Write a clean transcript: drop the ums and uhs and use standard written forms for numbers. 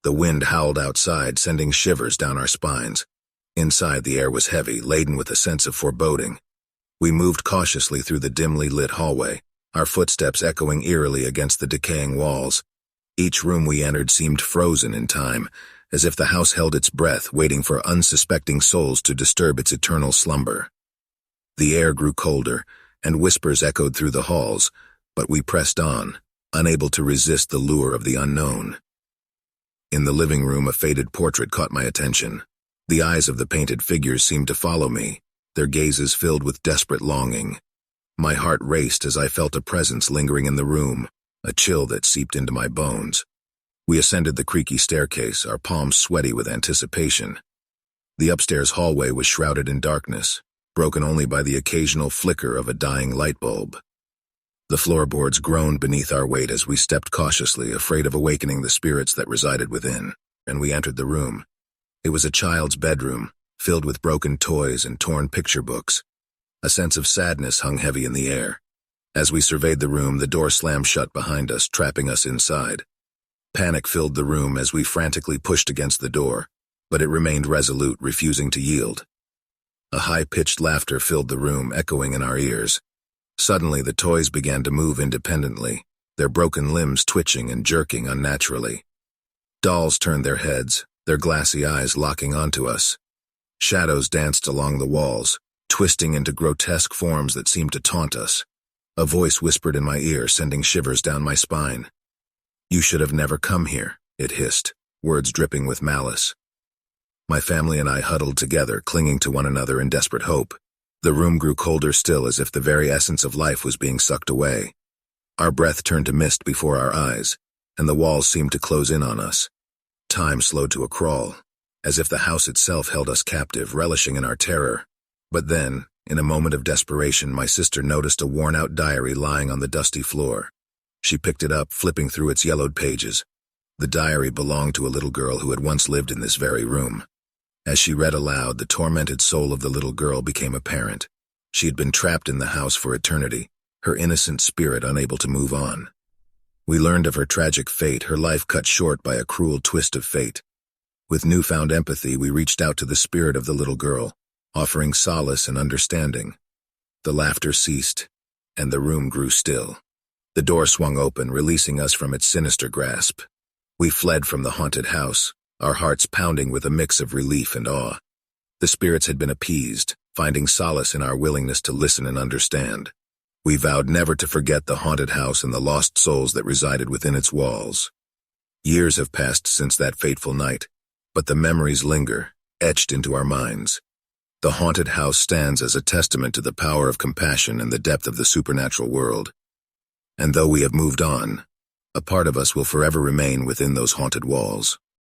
The wind howled outside, sending shivers down our spines. Inside, the air was heavy, laden with a sense of foreboding. We moved cautiously through the dimly lit hallway, our footsteps echoing eerily against the decaying walls. Each room we entered seemed frozen in time, as if the house held its breath, waiting for unsuspecting souls to disturb its eternal slumber. The air grew colder, and whispers echoed through the halls, but we pressed on, unable to resist the lure of the unknown. In the living room, a faded portrait caught my attention. The eyes of the painted figures seemed to follow me, their gazes filled with desperate longing. My heart raced as I felt a presence lingering in the room, a chill that seeped into my bones. We ascended the creaky staircase, our palms sweaty with anticipation. The upstairs hallway was shrouded in darkness, broken only by the occasional flicker of a dying light bulb. The floorboards groaned beneath our weight as we stepped cautiously, afraid of awakening the spirits that resided within, and we entered the room. It was a child's bedroom, filled with broken toys and torn picture books. A sense of sadness hung heavy in the air. As we surveyed the room, the door slammed shut behind us, trapping us inside. Panic filled the room as we frantically pushed against the door, but it remained resolute, refusing to yield. A high-pitched laughter filled the room, echoing in our ears. Suddenly, the toys began to move independently, their broken limbs twitching and jerking unnaturally. Dolls turned their heads, their glassy eyes locking onto us. Shadows danced along the walls, twisting into grotesque forms that seemed to taunt us. A voice whispered in my ear, sending shivers down my spine. "You should have never come here," it hissed, words dripping with malice. My family and I huddled together, clinging to one another in desperate hope. The room grew colder still, as if the very essence of life was being sucked away. Our breath turned to mist before our eyes, and the walls seemed to close in on us. Time slowed to a crawl, as if the house itself held us captive, relishing in our terror. But then, in a moment of desperation, my sister noticed a worn-out diary lying on the dusty floor. She picked it up, flipping through its yellowed pages. The diary belonged to a little girl who had once lived in this very room. As she read aloud, the tormented soul of the little girl became apparent. She had been trapped in the house for eternity, her innocent spirit unable to move on. We learned of her tragic fate, her life cut short by a cruel twist of fate. With newfound empathy, we reached out to the spirit of the little girl, offering solace and understanding. The laughter ceased, and the room grew still. The door swung open, releasing us from its sinister grasp. We fled from the haunted house, our hearts pounding with a mix of relief and awe. The spirits had been appeased, finding solace in our willingness to listen and understand. We vowed never to forget the haunted house and the lost souls that resided within its walls. Years have passed since that fateful night, but the memories linger, etched into our minds. The haunted house stands as a testament to the power of compassion and the depth of the supernatural world. And though we have moved on, a part of us will forever remain within those haunted walls.